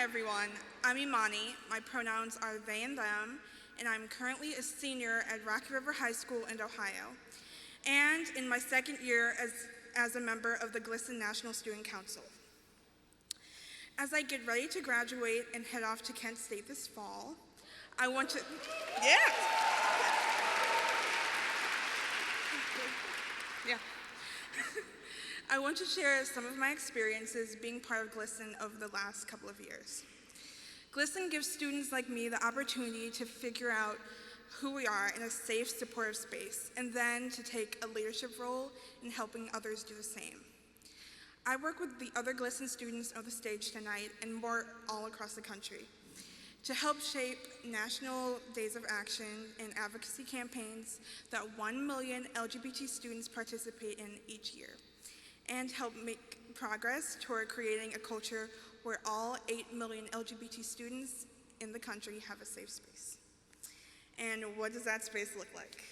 Hi everyone, I'm Imani. My pronouns are they and them, and I'm currently a senior at Rocky River High School in Ohio, and in my second year as a member of the GLSEN National Student Council. As I get ready to graduate and head off to Kent State this fall, I want to, I want to share some of my experiences being part of GLSEN over the last couple of years. GLSEN gives students like me the opportunity to figure out who we are in a safe, supportive space, and then to take a leadership role in helping others do the same. I work with the other GLSEN students on the stage tonight and more all across the country to help shape national days of action and advocacy campaigns that 1 million LGBT students participate in each year, and help make progress toward creating a culture where all 8 million LGBT students in the country have a safe space. And what does that space look like?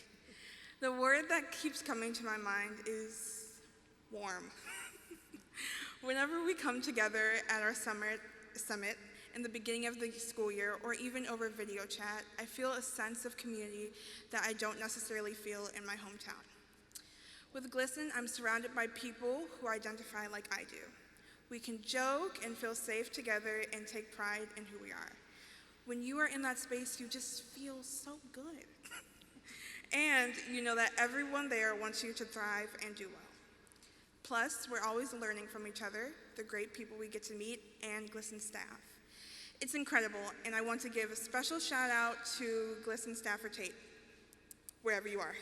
The word that keeps coming to my mind is warm. Whenever we come together at our summit in the beginning of the school year, or even over video chat, I feel a sense of community that I don't necessarily feel in my hometown. With GLSEN, I'm surrounded by people who identify like I do. We can joke and feel safe together and take pride in who we are. When you are in that space, you just feel so good. And you know that everyone there wants you to thrive and do well. Plus, we're always learning from each other, the great people we get to meet, and GLSEN staff. It's incredible, and I want to give a special shout out to GLSEN staffer Tate, wherever you are.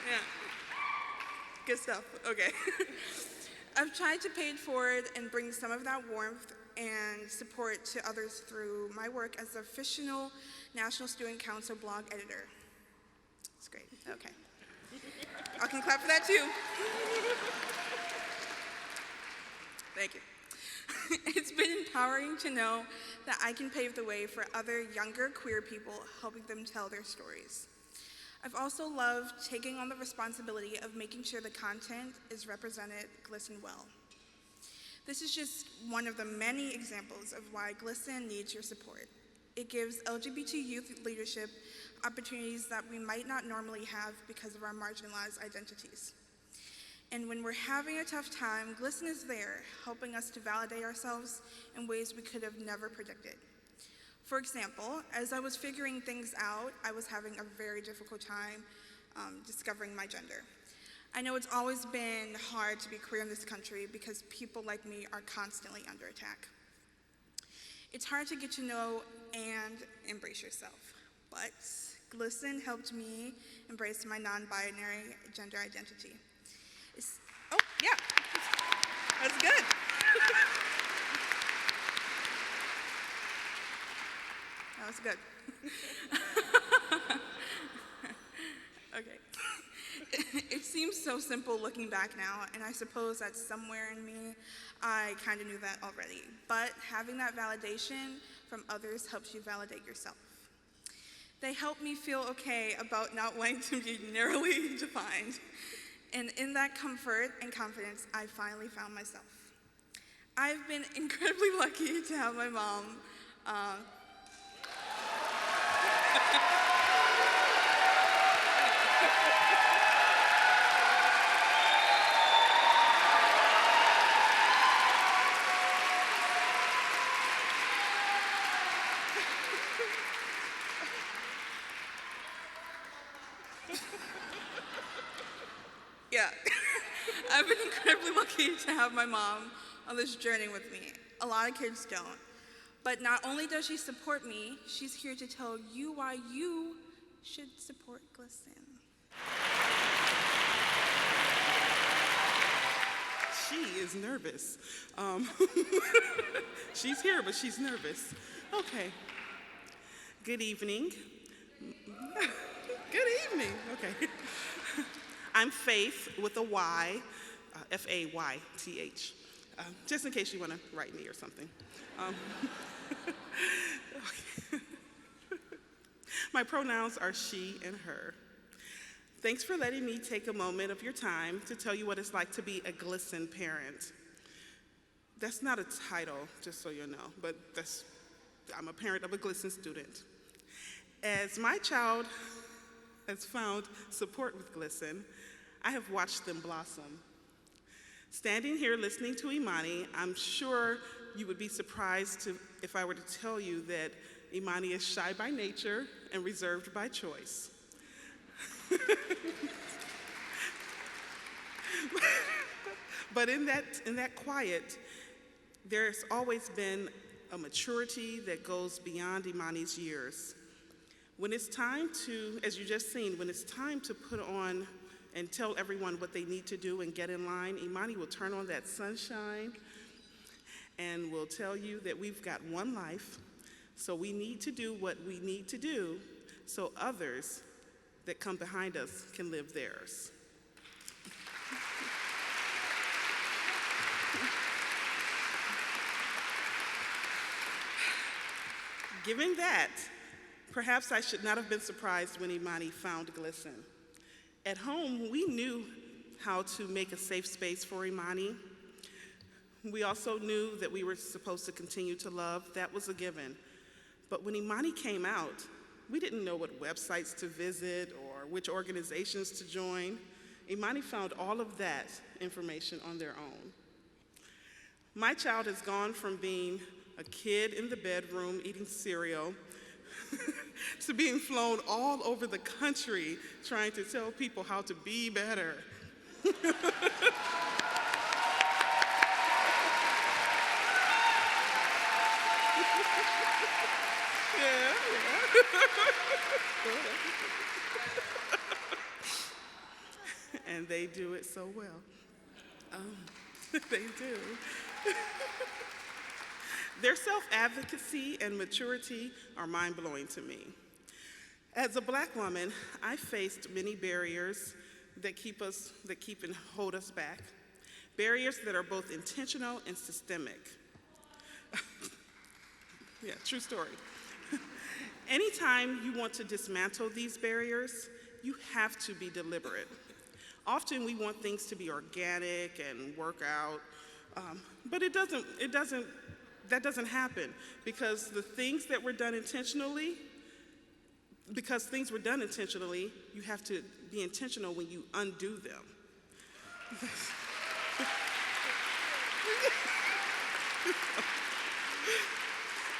Yeah, good stuff, okay. I've tried to pay it forward and bring some of that warmth and support to others through my work as the official National Student Council blog editor. It's great, okay. I can clap for that too. Thank you. It's been empowering to know that I can pave the way for other younger queer people, helping them tell their stories. I've also loved taking on the responsibility of making sure the content is represented GLSEN well. This is just one of the many examples of why GLSEN needs your support. It gives LGBT youth leadership opportunities that we might not normally have because of our marginalized identities. And when we're having a tough time, GLSEN is there, helping us to validate ourselves in ways we could have never predicted. For example, as I was figuring things out, I was having a very difficult time discovering my gender. I know it's always been hard to be queer in this country because people like me are constantly under attack. It's hard to get to know and embrace yourself, but GLSEN helped me embrace my non-binary gender identity. Oh, yeah, that's good. That was good. Okay. It seems so simple looking back now, and I suppose that somewhere in me, I kind of knew that already. But having that validation from others helps you validate yourself. They help me feel okay about not wanting to be narrowly defined. And in that comfort and confidence, I finally found myself. I've been incredibly lucky to have my mom Yeah, I've been incredibly lucky to have my mom on this journey with me. A lot of kids don't. But not only does she support me, she's here to tell you why you should support GLSEN. She is nervous. She's here, but she's nervous. Okay. Good evening. Good evening. Okay. I'm Fayth with a Y, F-A-Y-T-H, just in case you want to write me or something. Okay. My pronouns are she and her. Thanks for letting me take a moment of your time to tell you what it's like to be a GLSEN parent. That's not a title, just so you know, but I'm a parent of a GLSEN student. As my child has found support with GLSEN, I have watched them blossom. Standing here listening to Imani, I'm sure you would be surprised if I were to tell you that Imani is shy by nature and reserved by choice. But in that quiet, there's always been a maturity that goes beyond Imani's years. When it's time to, as you just seen, when it's time to put on and tell everyone what they need to do and get in line, Imani will turn on that sunshine and will tell you that we've got one life, so we need to do what we need to do so others that come behind us can live theirs. Given that, perhaps I should not have been surprised when Imani found GLSEN. At home, we knew how to make a safe space for Imani. We also knew that we were supposed to continue to love. That was a given. But when Imani came out, we didn't know what websites to visit or which organizations to join. Imani found all of that information on their own. My child has gone from being a kid in the bedroom eating cereal to being flown all over the country trying to tell people how to be better. Yeah. And they do it so well. They do. Their self-advocacy and maturity are mind-blowing to me. As a Black woman, I faced many barriers that keep and hold us back. Barriers that are both intentional and systemic. Yeah, true story. Anytime you want to dismantle these barriers, you have to be deliberate. Often we want things to be organic and work out, but that doesn't happen because things were done intentionally, you have to be intentional when you undo them.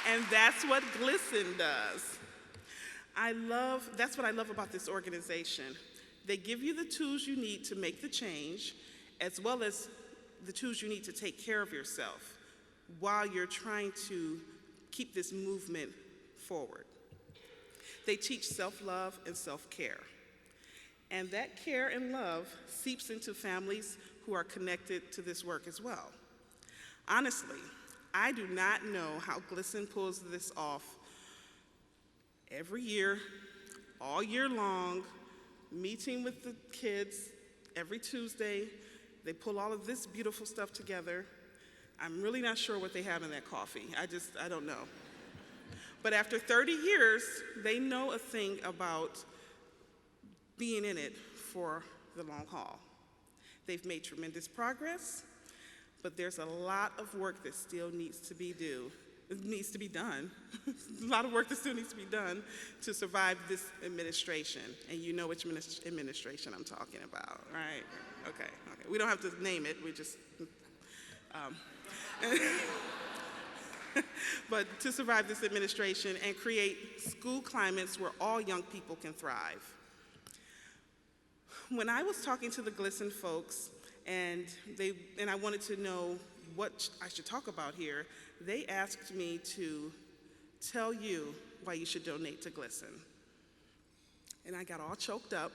And that's what GLSEN does. That's what I love about this organization. They give you the tools you need to make the change, as well as the tools you need to take care of yourself while you're trying to keep this movement forward. They teach self-love and self-care. And that care and love seeps into families who are connected to this work as well. Honestly, I do not know how GLSEN pulls this off every year, all year long, meeting with the kids every Tuesday. They pull all of this beautiful stuff together. I'm really not sure what they have in that coffee. I don't know. But after 30 years, they know a thing about being in it for the long haul. They've made tremendous progress, but there's a lot of work that still needs to be done. A lot of work that still needs to be done to survive this administration. And you know which administration I'm talking about, right? Okay. We don't have to name it, we just, but to survive this administration and create school climates where all young people can thrive. When I was talking to the GLSEN folks and I wanted to know what I should talk about here, they asked me to tell you why you should donate to GLSEN. And I got all choked up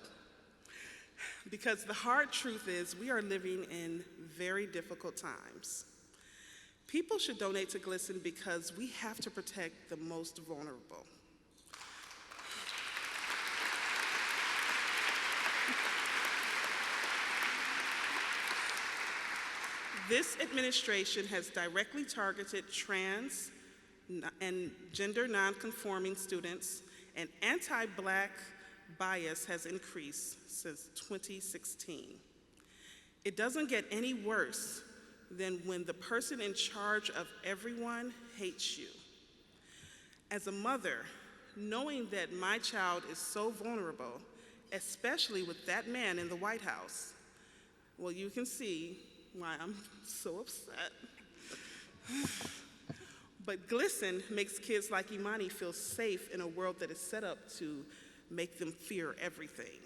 because the hard truth is we are living in very difficult times. People should donate to GLSEN because we have to protect the most vulnerable. This administration has directly targeted trans and gender nonconforming students and anti-Black, bias has increased since 2016. It doesn't get any worse than when the person in charge of everyone hates you. As a mother, knowing that my child is so vulnerable, especially with that man in the White House, well, you can see why I'm so upset. But GLSEN makes kids like Imani feel safe in a world that is set up to make them fear everything.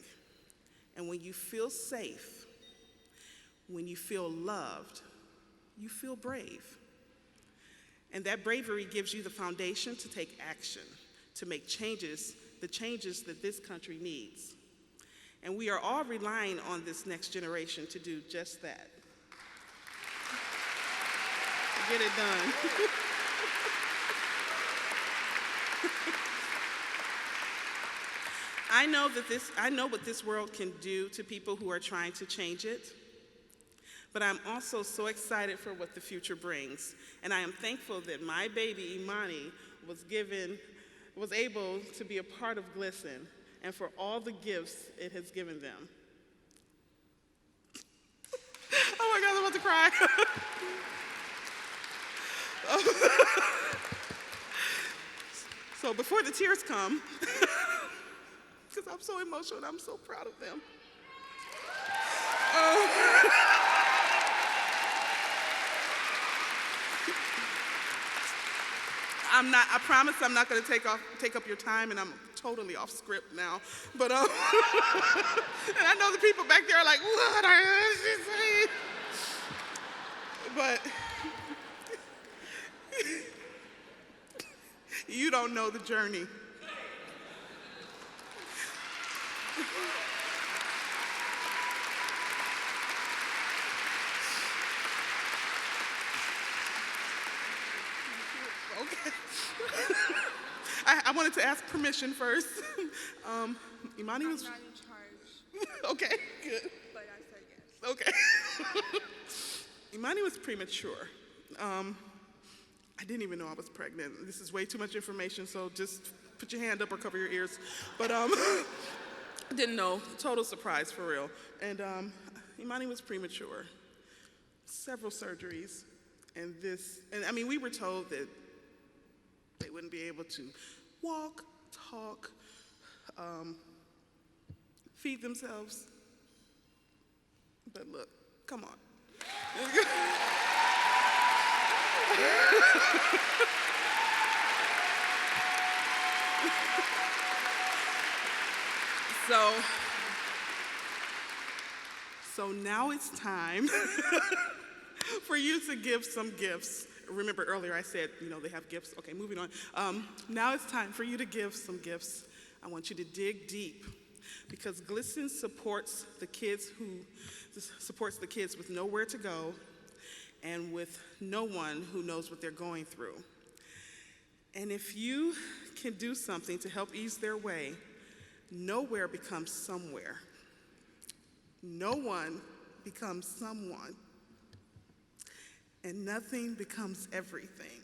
And when you feel safe, when you feel loved, you feel brave. And that bravery gives you the foundation to take action, to make changes, the changes that this country needs. And we are all relying on this next generation to do just that. Get it done. I know what this world can do to people who are trying to change it, but I'm also so excited for what the future brings. And I am thankful that my baby Imani was able to be a part of GLSEN and for all the gifts it has given them. Oh my God, I'm about to cry. So before the tears come, because I'm so emotional and I'm so proud of them. I promise I'm not going to take up your time, and I'm totally off script now. But and I know the people back there are like, what are she saying? But you don't know the journey. Okay. I wanted to ask permission first. Imani was. I'm not in charge. Okay, good. But I said yes. Okay. Imani was premature. I didn't even know I was pregnant. This is way too much information, so just put your hand up or cover your ears. But didn't know. Total surprise, for real. And Imani was premature. Several surgeries. And I mean, we were told that they wouldn't be able to walk, talk, feed themselves. But look, come on. So now it's time for you to give some gifts. Remember earlier I said, they have gifts. Okay, moving on. Now it's time for you to give some gifts. I want you to dig deep because GLSEN supports the kids with nowhere to go and with no one who knows what they're going through. And if you can do something to help ease their way, nowhere becomes somewhere. No one becomes someone. And nothing becomes everything.